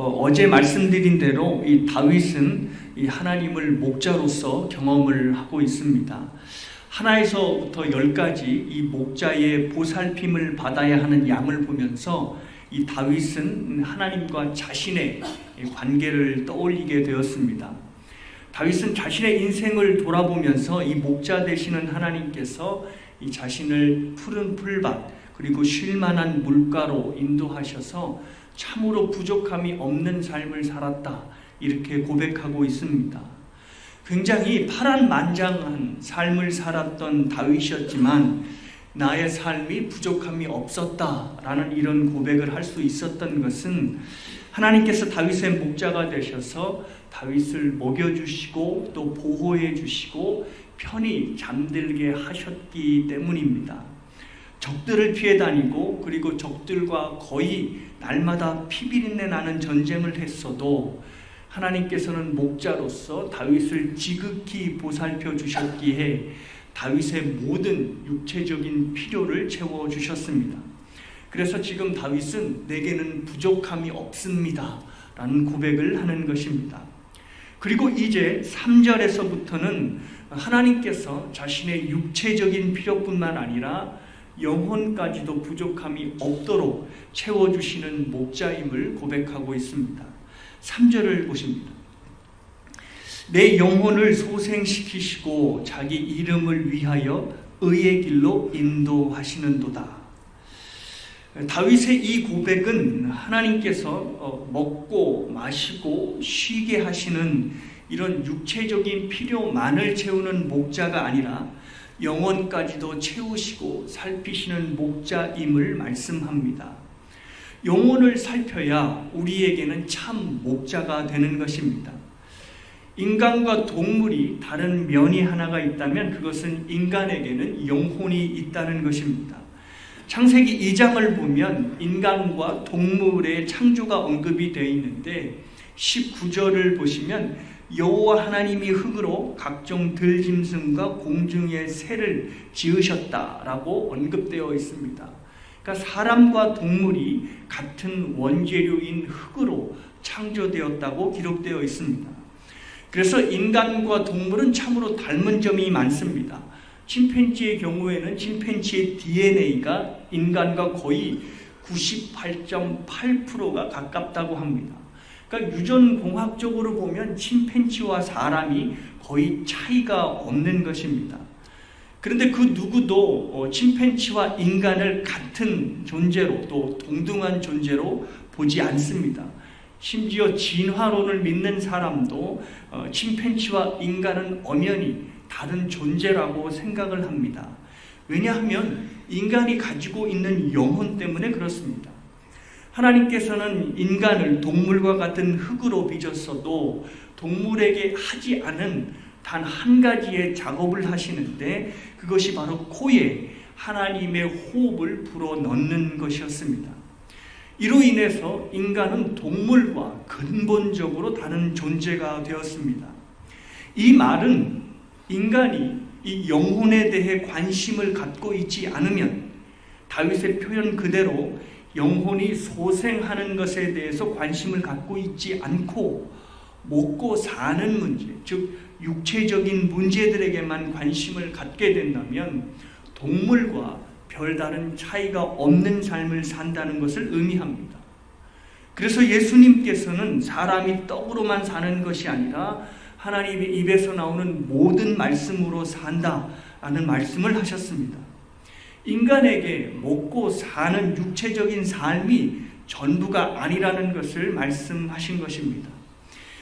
어제 말씀드린 대로 이 다윗은 이 하나님을 목자로서 경험을 하고 있습니다. 하나에서부터 10가지 이 목자의 보살핌을 받아야 하는 양을 보면서 이 다윗은 하나님과 자신의 관계를 떠올리게 되었습니다. 다윗은 자신의 인생을 돌아보면서 이 목자 되시는 하나님께서 이 자신을 푸른 풀밭 그리고 쉴만한 물가로 인도하셔서 참으로 부족함이 없는 삶을 살았다, 이렇게 고백하고 있습니다. 굉장히 파란만장한 삶을 살았던 다윗이었지만 나의 삶이 부족함이 없었다라는 이런 고백을 할 수 있었던 것은 하나님께서 다윗의 목자가 되셔서 다윗을 먹여주시고 또 보호해 주시고 편히 잠들게 하셨기 때문입니다. 적들을 피해 다니고 그리고 적들과 거의 날마다 피비린내 나는 전쟁을 했어도 하나님께서는 목자로서 다윗을 지극히 보살펴 주셨기에 다윗의 모든 육체적인 필요를 채워주셨습니다. 그래서 지금 다윗은 내게는 부족함이 없습니다 라는 고백을 하는 것입니다. 그리고 이제 3절에서부터는 하나님께서 자신의 육체적인 필요뿐만 아니라 영혼까지도 부족함이 없도록 채워주시는 목자임을 고백하고 있습니다. 3절을 보십니다. 내 영혼을 소생시키시고 자기 이름을 위하여 의의 길로 인도하시는도다. 다윗의 이 고백은 하나님께서 먹고 마시고 쉬게 하시는 이런 육체적인 필요만을 채우는 목자가 아니라 영혼까지도 채우시고 살피시는 목자임을 말씀합니다. 영혼을 살펴야 우리에게는 참 목자가 되는 것입니다. 인간과 동물이 다른 면이 하나가 있다면 그것은 인간에게는 영혼이 있다는 것입니다. 창세기 2장을 보면 인간과 동물의 창조가 언급이 되어 있는데 19절을 보시면 여호와 하나님이 흙으로 각종 들짐승과 공중의 새를 지으셨다라고 언급되어 있습니다. 그러니까 사람과 동물이 같은 원재료인 흙으로 창조되었다고 기록되어 있습니다. 그래서 인간과 동물은 참으로 닮은 점이 많습니다. 침팬지의 경우에는 침팬지의 DNA가 인간과 거의 98.8%가 가깝다고 합니다. 그러니까 유전공학적으로 보면 침팬지와 사람이 거의 차이가 없는 것입니다. 그런데 그 누구도 침팬지와 인간을 같은 존재로 또 동등한 존재로 보지 않습니다. 심지어 진화론을 믿는 사람도 침팬지와 인간은 엄연히 다른 존재라고 생각을 합니다. 왜냐하면 인간이 가지고 있는 영혼 때문에 그렇습니다. 하나님께서는 인간을 동물과 같은 흙으로 빚었어도 동물에게 하지 않은 단 한 가지의 작업을 하시는데 그것이 바로 코에 하나님의 호흡을 불어 넣는 것이었습니다. 이로 인해서 인간은 동물과 근본적으로 다른 존재가 되었습니다. 이 말은 인간이 이 영혼에 대해 관심을 갖고 있지 않으면 다윗의 표현 그대로 영혼이 소생하는 것에 대해서 관심을 갖고 있지 않고 먹고 사는 문제, 즉 육체적인 문제들에게만 관심을 갖게 된다면 동물과 별다른 차이가 없는 삶을 산다는 것을 의미합니다. 그래서 예수님께서는 사람이 떡으로만 사는 것이 아니라 하나님의 입에서 나오는 모든 말씀으로 산다라는 말씀을 하셨습니다. 인간에게 먹고 사는 육체적인 삶이 전부가 아니라는 것을 말씀하신 것입니다.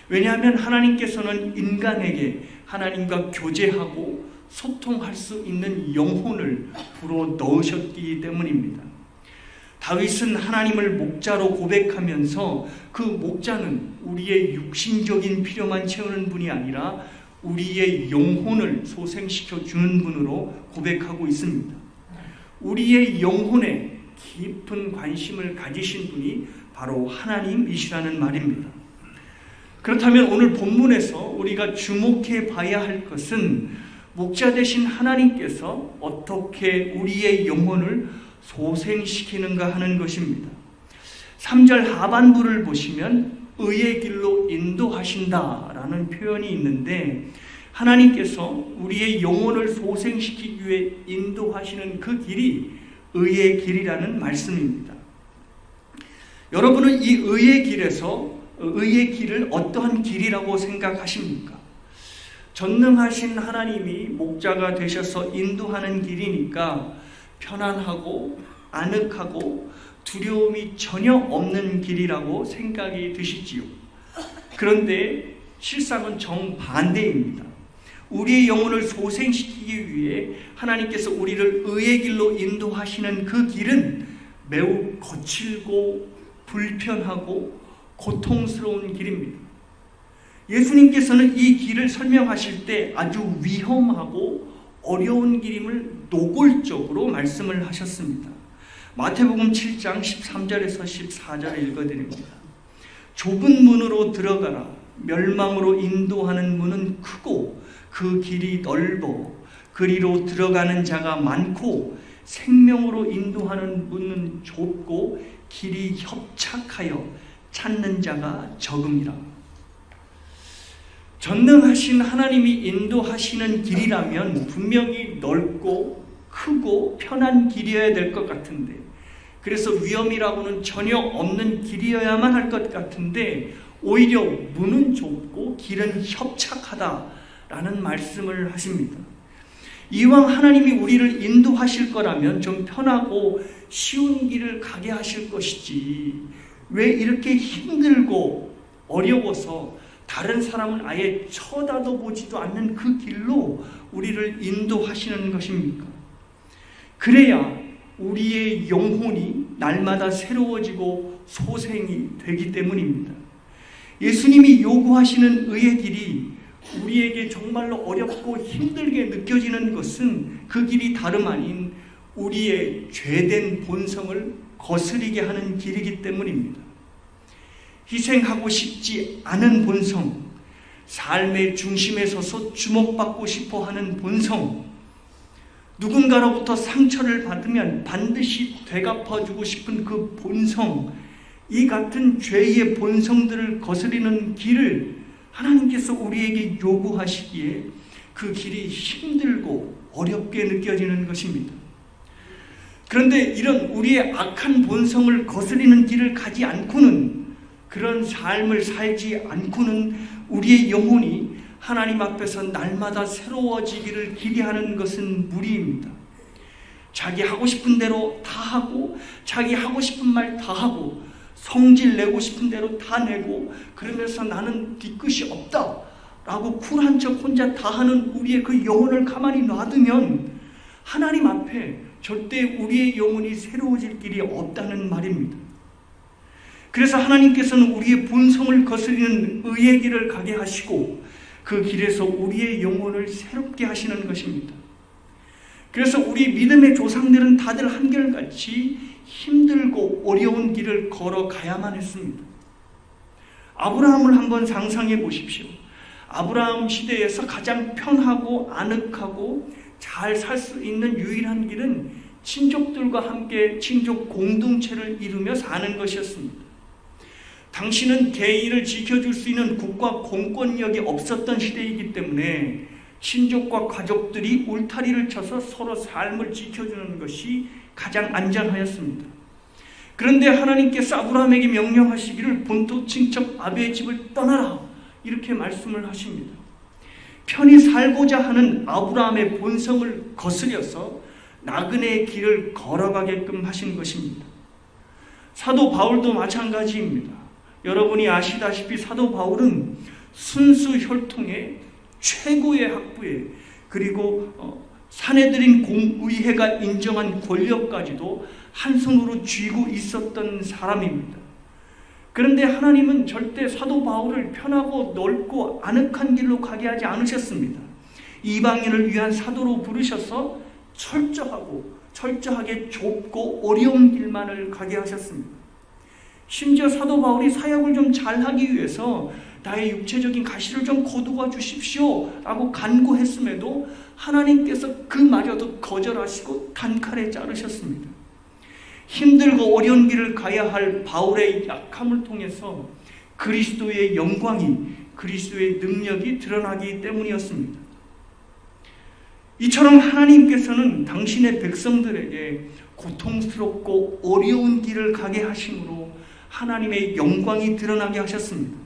왜냐하면 하나님께서는 인간에게 하나님과 교제하고 소통할 수 있는 영혼을 불어 넣으셨기 때문입니다. 다윗은 하나님을 목자로 고백하면서 그 목자는 우리의 육신적인 필요만 채우는 분이 아니라 우리의 영혼을 소생시켜 주는 분으로 고백하고 있습니다. 우리의 영혼에 깊은 관심을 가지신 분이 바로 하나님이시라는 말입니다. 그렇다면 오늘 본문에서 우리가 주목해 봐야 할 것은 목자 되신 하나님께서 어떻게 우리의 영혼을 소생시키는가 하는 것입니다. 3절 하반부를 보시면 의의 길로 인도하신다라는 표현이 있는데, 하나님께서 우리의 영혼을 소생시키기 위해 인도하시는 그 길이 의의 길이라는 말씀입니다. 여러분은 이 의의 길을 어떠한 길이라고 생각하십니까? 전능하신 하나님이 목자가 되셔서 인도하는 길이니까 편안하고 아늑하고 두려움이 전혀 없는 길이라고 생각이 드시지요. 그런데 실상은 정반대입니다. 우리의 영혼을 소생시키기 위해 하나님께서 우리를 의의 길로 인도하시는 그 길은 매우 거칠고 불편하고 고통스러운 길입니다. 예수님께서는 이 길을 설명하실 때 아주 위험하고 어려운 길임을 노골적으로 말씀을 하셨습니다. 마태복음 7장 13절에서 14절을 읽어드립니다. 좁은 문으로 들어가라. 멸망으로 인도하는 문은 크고 그 길이 넓어 그리로 들어가는 자가 많고 생명으로 인도하는 문은 좁고 길이 협착하여 찾는 자가 적음이라. 전능하신 하나님이 인도하시는 길이라면 분명히 넓고 크고 편한 길이어야 될 것 같은데, 그래서 위험이라고는 전혀 없는 길이어야만 할 것 같은데 오히려 문은 좁고 길은 협착하다라는 말씀을 하십니다. 이왕 하나님이 우리를 인도하실 거라면 좀 편하고 쉬운 길을 가게 하실 것이지, 왜 이렇게 힘들고 어려워서 다른 사람은 아예 쳐다도 보지도 않는 그 길로 우리를 인도하시는 것입니까? 그래야 우리의 영혼이 날마다 새로워지고 소생이 되기 때문입니다. 예수님이 요구하시는 의의 길이 우리에게 정말로 어렵고 힘들게 느껴지는 것은 그 길이 다름 아닌 우리의 죄된 본성을 거스리게 하는 길이기 때문입니다. 희생하고 싶지 않은 본성, 삶의 중심에 서서 주목받고 싶어 하는 본성, 누군가로부터 상처를 받으면 반드시 되갚아주고 싶은 그 본성, 이 같은 죄의 본성들을 거스리는 길을 하나님께서 우리에게 요구하시기에 그 길이 힘들고 어렵게 느껴지는 것입니다. 그런데 이런 우리의 악한 본성을 거스리는 길을 가지 않고는, 그런 삶을 살지 않고는 우리의 영혼이 하나님 앞에서 날마다 새로워지기를 기대하는 것은 무리입니다. 자기 하고 싶은 대로 다 하고, 자기 하고 싶은 말 다 하고, 성질 내고 싶은 대로 다 내고, 그러면서 나는 뒤끝이 없다 라고 쿨한 척 혼자 다 하는 우리의 그 영혼을 가만히 놔두면 하나님 앞에 절대 우리의 영혼이 새로워질 길이 없다는 말입니다. 그래서 하나님께서는 우리의 본성을 거스리는 의의 길을 가게 하시고 그 길에서 우리의 영혼을 새롭게 하시는 것입니다. 그래서 우리 믿음의 조상들은 다들 한결같이 힘들고 어려운 길을 걸어가야만 했습니다. 아브라함을 한번 상상해 보십시오. 아브라함 시대에서 가장 편하고 아늑하고 잘 살 수 있는 유일한 길은 친족들과 함께 친족 공동체를 이루며 사는 것이었습니다. 당시는 개인을 지켜줄 수 있는 국가 공권력이 없었던 시대이기 때문에 친족과 가족들이 울타리를 쳐서 서로 삶을 지켜주는 것이 가장 안전하였습니다. 그런데 하나님께서 아브라함에게 명령하시기를 본토 친척 아비의 집을 떠나라 이렇게 말씀을 하십니다. 편히 살고자 하는 아브라함의 본성을 거스려서 나그네의 길을 걸어가게끔 하신 것입니다. 사도 바울도 마찬가지입니다. 여러분이 아시다시피 사도 바울은 순수 혈통의 최고의 학부에, 그리고 사내들인 공의회가 인정한 권력까지도 한 손으로 쥐고 있었던 사람입니다. 그런데 하나님은 절대 사도 바울을 편하고 넓고 아늑한 길로 가게 하지 않으셨습니다. 이방인을 위한 사도로 부르셔서 철저하게 좁고 어려운 길만을 가게 하셨습니다. 심지어 사도 바울이 사역을 좀 잘하기 위해서 나의 육체적인 가시를 좀 거두어 주십시오 라고 간구했음에도 하나님께서 그마저도 거절하시고 단칼에 자르셨습니다. 힘들고 어려운 길을 가야 할 바울의 약함을 통해서 그리스도의 영광이, 그리스도의 능력이 드러나기 때문이었습니다. 이처럼 하나님께서는 당신의 백성들에게 고통스럽고 어려운 길을 가게 하심으로 하나님의 영광이 드러나게 하셨습니다.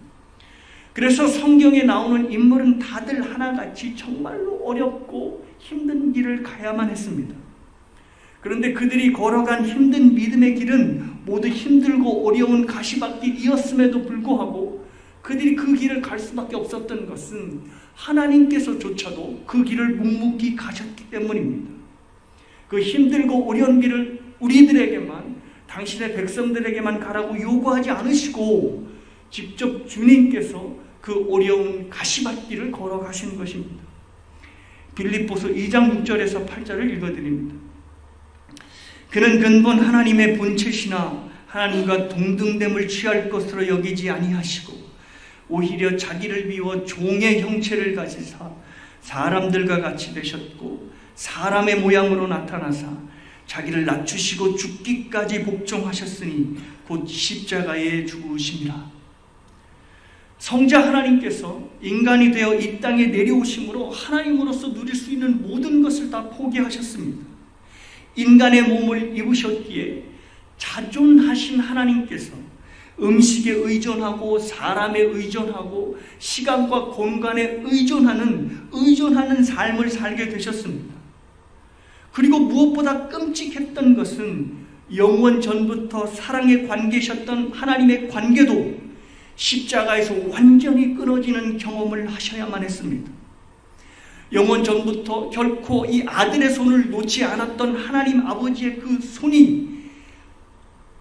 그래서 성경에 나오는 인물은 다들 하나같이 정말로 어렵고 힘든 길을 가야만 했습니다. 그런데 그들이 걸어간 힘든 믿음의 길은 모두 힘들고 어려운 가시밭길이었음에도 불구하고 그들이 그 길을 갈 수밖에 없었던 것은 하나님께서조차도 그 길을 묵묵히 가셨기 때문입니다. 그 힘들고 어려운 길을 우리들에게만, 당신의 백성들에게만 가라고 요구하지 않으시고 직접 주님께서 그 어려운 가시밭길을 걸어가신 것입니다. 빌립보서 2장 6절에서 8절을 읽어드립니다. 그는 근본 하나님의 본체시나 하나님과 동등됨을 취할 것으로 여기지 아니하시고 오히려 자기를 비워 종의 형체를 가지사 사람들과 같이 되셨고 사람의 모양으로 나타나사 자기를 낮추시고 죽기까지 복종하셨으니 곧 십자가에 죽으심이라. 성자 하나님께서 인간이 되어 이 땅에 내려오심으로 하나님으로서 누릴 수 있는 모든 것을 다 포기하셨습니다. 인간의 몸을 입으셨기에 자존하신 하나님께서 음식에 의존하고 사람에 의존하고 시간과 공간에 의존하는 삶을 살게 되셨습니다. 그리고 무엇보다 끔찍했던 것은 영원 전부터 사랑의 관계셨던 하나님의 관계도 십자가에서 완전히 끊어지는 경험을 하셔야만 했습니다. 영원 전부터 결코 이 아들의 손을 놓지 않았던 하나님 아버지의 그 손이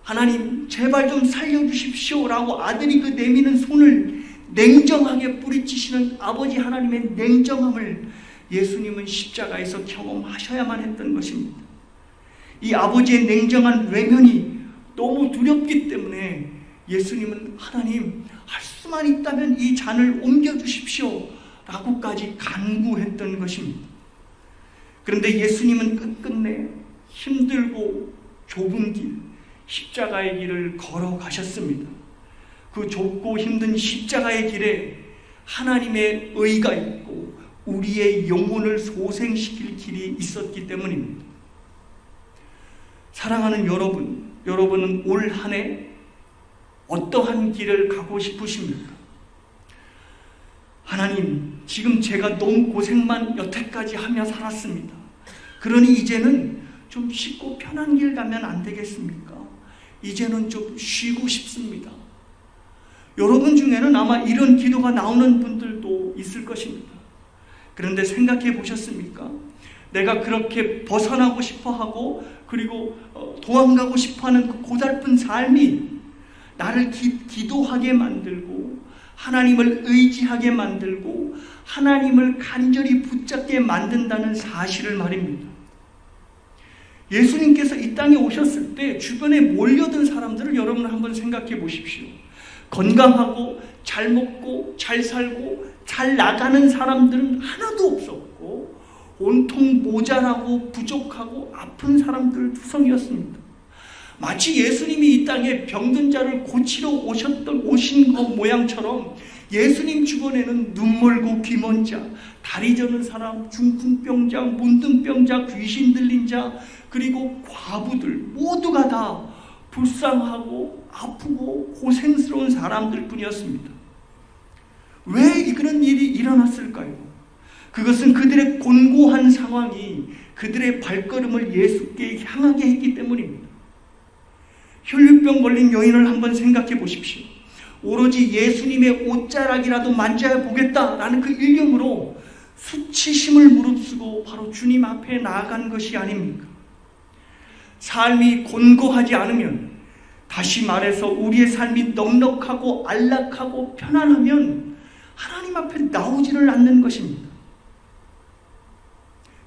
하나님 제발 좀 살려주십시오 라고 아들이 그 내미는 손을 냉정하게 뿌리치시는 아버지 하나님의 냉정함을 예수님은 십자가에서 경험하셔야만 했던 것입니다. 이 아버지의 냉정한 외면이 너무 두렵기 때문에 예수님은 하나님 할 수만 있다면 이 잔을 옮겨주십시오 라고까지 간구했던 것입니다. 그런데 예수님은 끝끝내 힘들고 좁은 길, 십자가의 길을 걸어가셨습니다. 그 좁고 힘든 십자가의 길에 하나님의 의가 있고 우리의 영혼을 소생시킬 길이 있었기 때문입니다. 사랑하는 여러분, 여러분은 올 한 해 어떠한 길을 가고 싶으십니까? 하나님, 지금 제가 너무 고생만 여태까지 하며 살았습니다. 그러니 이제는 좀 쉽고 편한 길 가면 안 되겠습니까? 이제는 좀 쉬고 싶습니다. 여러분 중에는 아마 이런 기도가 나오는 분들도 있을 것입니다. 그런데 생각해 보셨습니까? 내가 그렇게 벗어나고 싶어하고 그리고 도망가고 싶어하는 그 고달픈 삶이 나를 기도하게 만들고 하나님을 의지하게 만들고 하나님을 간절히 붙잡게 만든다는 사실을 말입니다. 예수님께서 이 땅에 오셨을 때 주변에 몰려든 사람들을 여러분 한번 생각해 보십시오. 건강하고 잘 먹고 잘 살고 잘 나가는 사람들은 하나도 없었고 온통 모자라고 부족하고 아픈 사람들 투성이었습니다. 마치 예수님이 이 땅에 병든 자를 고치러 오신 것 모양처럼 예수님 주변에는 눈멀고 귀먼 자, 다리 저는 사람, 중풍병자, 문둥병자, 귀신 들린 자, 그리고 과부들 모두가 다 불쌍하고 아프고 고생스러운 사람들 뿐이었습니다. 왜 그런 일이 일어났을까요? 그것은 그들의 곤고한 상황이 그들의 발걸음을 예수께 향하게 했기 때문입니다. 혈류병 걸린 여인을 한번 생각해 보십시오. 오로지 예수님의 옷자락이라도 만져야 보겠다라는 그 일념으로 수치심을 무릅쓰고 바로 주님 앞에 나아간 것이 아닙니까? 삶이 곤고하지 않으면, 다시 말해서 우리의 삶이 넉넉하고 안락하고 편안하면 하나님 앞에 나오지를 않는 것입니다.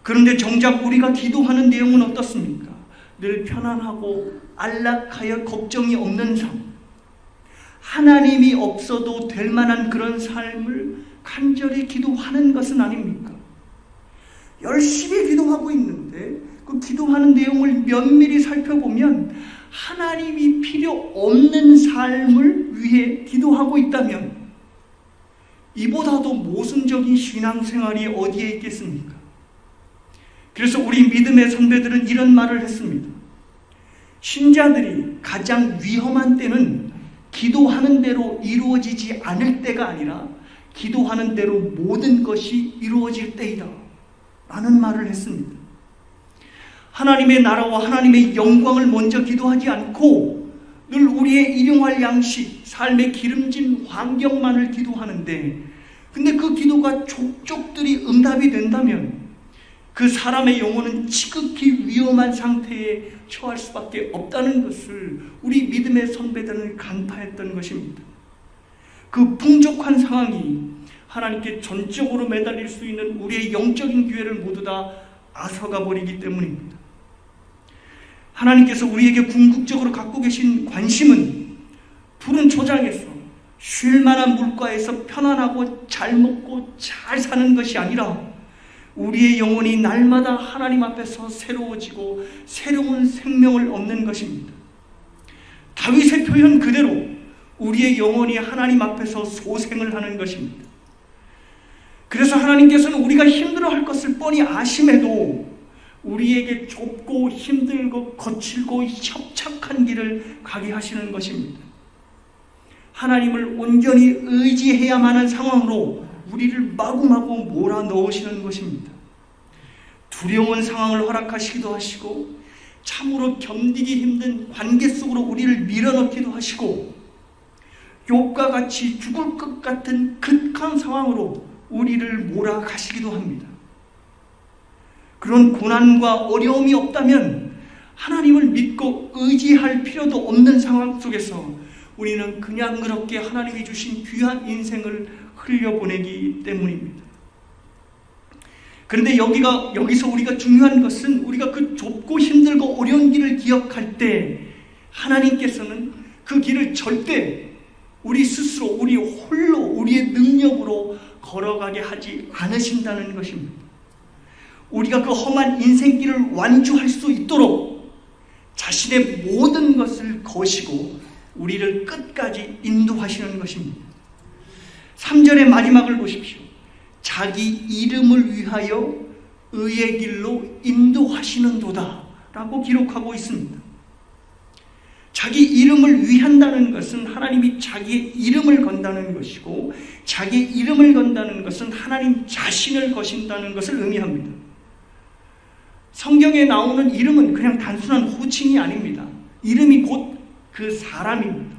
그런데 정작 우리가 기도하는 내용은 어떻습니까? 늘 편안하고 안락하여 걱정이 없는 삶, 하나님이 없어도 될 만한 그런 삶을 간절히 기도하는 것은 아닙니까? 열심히 기도하고 있는데 그 기도하는 내용을 면밀히 살펴보면 하나님이 필요 없는 삶을 위해 기도하고 있다면 이보다도 모순적인 신앙생활이 어디에 있겠습니까? 그래서 우리 믿음의 선배들은 이런 말을 했습니다. 신자들이 가장 위험한 때는 기도하는 대로 이루어지지 않을 때가 아니라 기도하는 대로 모든 것이 이루어질 때이다 라는 말을 했습니다. 하나님의 나라와 하나님의 영광을 먼저 기도하지 않고 늘 우리의 일용할 양식, 삶의 기름진 환경만을 기도하는데, 근데 그 기도가 족족들이 응답이 된다면 그 사람의 영혼은 지극히 위험한 상태에 처할 수밖에 없다는 것을 우리 믿음의 선배들은 간파했던 것입니다. 그 풍족한 상황이 하나님께 전적으로 매달릴 수 있는 우리의 영적인 기회를 모두 다 앗아가 버리기 때문입니다. 하나님께서 우리에게 궁극적으로 갖고 계신 관심은 푸른 초장에서 쉴 만한 물가에서 편안하고 잘 먹고 잘 사는 것이 아니라 우리의 영혼이 날마다 하나님 앞에서 새로워지고 새로운 생명을 얻는 것입니다. 다윗의 표현 그대로 우리의 영혼이 하나님 앞에서 소생을 하는 것입니다. 그래서 하나님께서는 우리가 힘들어할 것을 뻔히 아심에도 우리에게 좁고 힘들고 거칠고 협착한 길을 가게 하시는 것입니다. 하나님을 온전히 의지해야만 하는 상황으로 우리를 마구마구 몰아넣으시는 것입니다. 두려운 상황을 허락하시기도 하시고 참으로 견디기 힘든 관계 속으로 우리를 밀어넣기도 하시고 욥과 같이 죽을 것 같은 극한 상황으로 우리를 몰아가시기도 합니다. 그런 고난과 어려움이 없다면 하나님을 믿고 의지할 필요도 없는 상황 속에서 우리는 그냥 그렇게 하나님이 주신 귀한 인생을 흘려보내기 때문입니다. 그런데 여기서 우리가 중요한 것은 우리가 그 좁고 힘들고 어려운 길을 기억할 때 하나님께서는 그 길을 절대 우리 스스로, 우리 홀로, 우리의 능력으로 걸어가게 하지 않으신다는 것입니다. 우리가 그 험한 인생길을 완주할 수 있도록 자신의 모든 것을 거시고 우리를 끝까지 인도하시는 것입니다. 3절의 마지막을 보십시오. 자기 이름을 위하여 의의 길로 인도하시는도다 라고 기록하고 있습니다. 자기 이름을 위한다는 것은 하나님이 자기의 이름을 건다는 것이고, 자기 이름을 건다는 것은 하나님 자신을 거신다는 것을 의미합니다. 성경에 나오는 이름은 그냥 단순한 호칭이 아닙니다. 이름이 곧 그 사람입니다.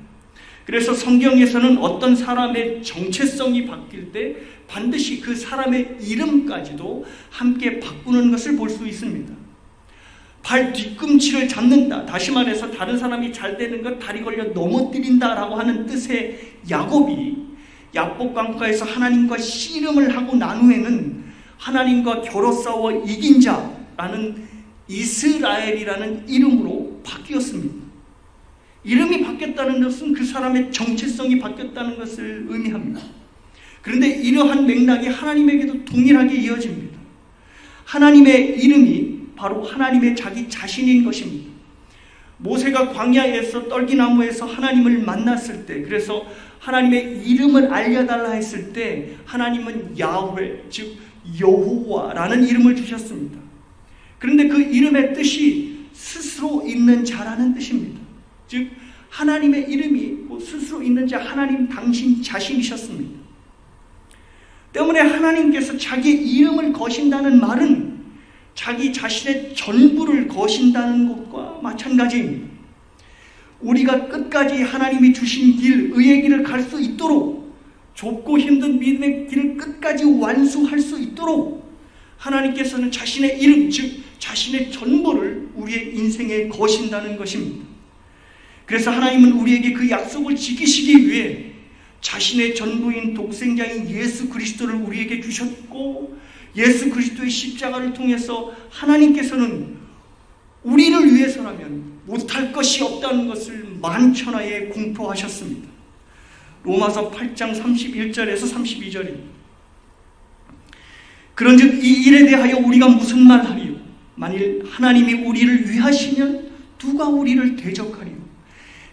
그래서 성경에서는 어떤 사람의 정체성이 바뀔 때 반드시 그 사람의 이름까지도 함께 바꾸는 것을 볼 수 있습니다. 발 뒤꿈치를 잡는다, 다시 말해서 다른 사람이 잘 되는 것 다리 걸려 넘어뜨린다 라고 하는 뜻의 야곱이 야복강가에서 하나님과 씨름을 하고 난 후에는 하나님과 겨뤄 싸워 이긴 자라는 이스라엘이라는 이름으로 바뀌었습니다. 이름이 바뀌었다는 것은 그 사람의 정체성이 바뀌었다는 것을 의미합니다. 그런데 이러한 맥락이 하나님에게도 동일하게 이어집니다. 하나님의 이름이 바로 하나님의 자기 자신인 것입니다. 모세가 광야에서 떨기나무에서 하나님을 만났을 때, 그래서 하나님의 이름을 알려달라 했을 때 하나님은 야훼, 즉 여호와라는 이름을 주셨습니다. 그런데 그 이름의 뜻이 스스로 있는 자라는 뜻입니다. 즉 하나님의 이름이 스스로 있는 자, 하나님 당신 자신이셨습니다. 때문에 하나님께서 자기 이름을 거신다는 말은 자기 자신의 전부를 거신다는 것과 마찬가지입니다. 우리가 끝까지 하나님이 주신 길, 의의 길을 갈 수 있도록, 좁고 힘든 믿음의 길을 끝까지 완수할 수 있도록 하나님께서는 자신의 이름, 즉 자신의 전부를 우리의 인생에 거신다는 것입니다. 그래서 하나님은 우리에게 그 약속을 지키시기 위해 자신의 전부인 독생자인 예수 그리스도를 우리에게 주셨고, 예수 그리스도의 십자가를 통해서 하나님께서는 우리를 위해서라면 못할 것이 없다는 것을 만천하에 공포하셨습니다. 로마서 8장 31절에서 32절입니다. 그런즉 이 일에 대하여 우리가 무슨 말하리요? 만일 하나님이 우리를 위하시면 누가 우리를 대적하리요?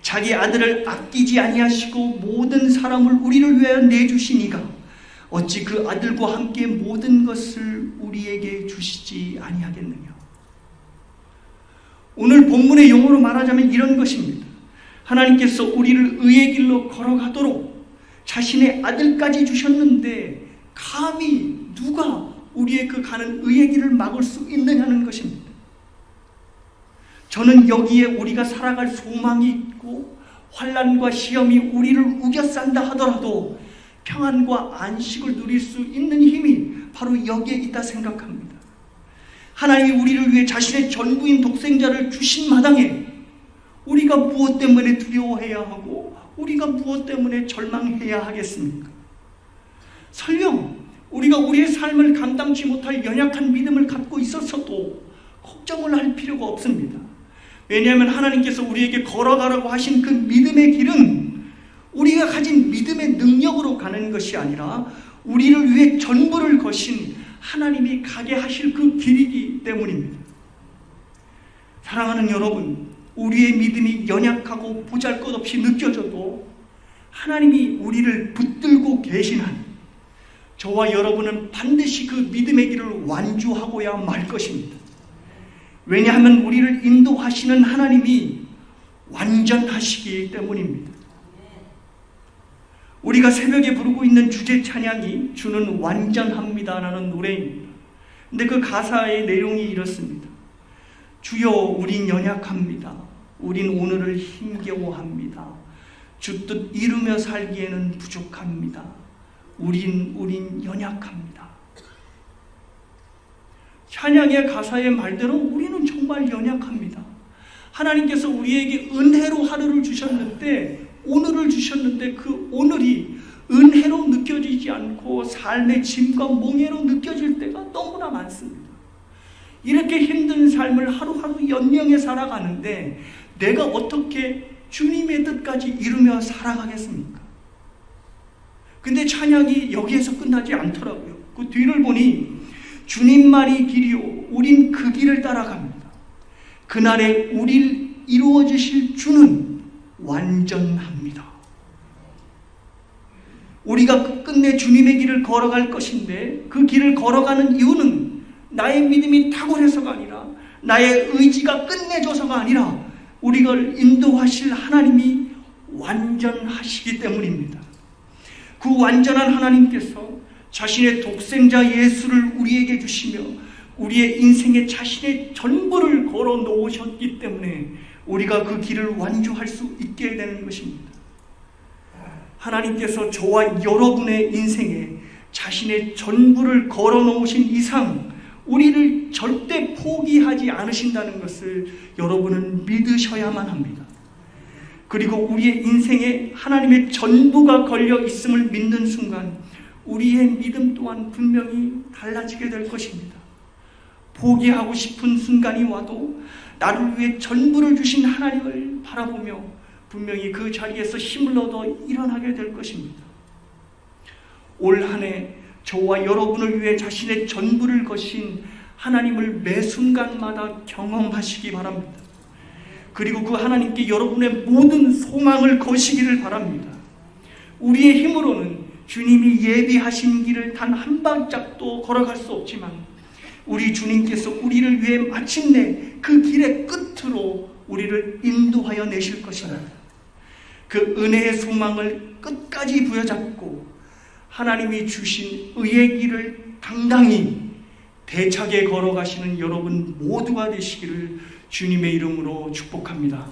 자기 아들을 아끼지 아니하시고 모든 사람을 우리를 위하여 내주신 이가 어찌 그 아들과 함께 모든 것을 우리에게 주시지 아니하겠느냐? 오늘 본문의 용어로 말하자면 이런 것입니다. 하나님께서 우리를 의의 길로 걸어가도록 자신의 아들까지 주셨는데 감히 누가 우리의 그 가는 의의 길을 막을 수 있느냐는 것입니다. 저는 여기에 우리가 살아갈 소망이 있고 환난과 시험이 우리를 우겨싼다 하더라도 평안과 안식을 누릴 수 있는 힘이 바로 여기에 있다 생각합니다. 하나님이 우리를 위해 자신의 전부인 독생자를 주신 마당에 우리가 무엇 때문에 두려워해야 하고 우리가 무엇 때문에 절망해야 하겠습니까? 설령 우리가 우리의 삶을 감당치 못할 연약한 믿음을 갖고 있었어도 걱정을 할 필요가 없습니다. 왜냐하면 하나님께서 우리에게 걸어가라고 하신 그 믿음의 길은 우리가 가진 믿음의 능력으로 가는 것이 아니라 우리를 위해 전부를 거신 하나님이 가게 하실 그 길이기 때문입니다. 사랑하는 여러분, 우리의 믿음이 연약하고 보잘것없이 느껴져도 하나님이 우리를 붙들고 계신 한 저와 여러분은 반드시 그 믿음의 길을 완주하고야 말 것입니다. 왜냐하면 우리를 인도하시는 하나님이 완전하시기 때문입니다. 우리가 새벽에 부르고 있는 주제 찬양이 주는 완전합니다라는 노래입니다. 근데 그 가사의 내용이 이렇습니다. 주여 우린 연약합니다. 우린 오늘을 힘겨워합니다. 주 뜻 이루며 살기에는 부족합니다. 우린 연약합니다. 찬양의 가사의 말대로 우리는 정말 연약합니다. 하나님께서 우리에게 은혜로 하루를 주셨는데 오늘을 주셨는데 그 오늘이 은혜로 느껴지지 않고 삶의 짐과 몽해로 느껴질 때가 너무나 많습니다. 이렇게 힘든 삶을 하루하루 연명해 살아가는데 내가 어떻게 주님의 뜻까지 이루며 살아가겠습니까? 근데 찬양이 여기에서 끝나지 않더라고요. 그 뒤를 보니 주님만이 길이요 우린 그 길을 따라갑니다. 그날에 우리를 이루어 주실 주는 완전합니다. 우리가 끝내 주님의 길을 걸어갈 것인데 그 길을 걸어가는 이유는 나의 믿음이 탁월해서가 아니라 나의 의지가 끝내줘서가 아니라 우리를 인도하실 하나님이 완전하시기 때문입니다. 그 완전한 하나님께서 자신의 독생자 예수를 우리에게 주시며 우리의 인생에 자신의 전부를 걸어 놓으셨기 때문에 우리가 그 길을 완주할 수 있게 되는 것입니다. 하나님께서 저와 여러분의 인생에 자신의 전부를 걸어 놓으신 이상 우리를 절대 포기하지 않으신다는 것을 여러분은 믿으셔야만 합니다. 그리고 우리의 인생에 하나님의 전부가 걸려 있음을 믿는 순간 우리의 믿음 또한 분명히 달라지게 될 것입니다. 포기하고 싶은 순간이 와도 나를 위해 전부를 주신 하나님을 바라보며 분명히 그 자리에서 힘을 얻어 일어나게 될 것입니다. 올 한 해 저와 여러분을 위해 자신의 전부를 거신 하나님을 매 순간마다 경험하시기 바랍니다. 그리고 그 하나님께 여러분의 모든 소망을 거시기를 바랍니다. 우리의 힘으로는 주님이 예비하신 길을 단 한 발짝도 걸어갈 수 없지만 우리 주님께서 우리를 위해 마침내 그 길의 끝으로 우리를 인도하여 내실 것입니다. 그 은혜의 소망을 끝까지 부여잡고 하나님이 주신 의의 길을 당당히 대차게 걸어가시는 여러분 모두가 되시기를 주님의 이름으로 축복합니다.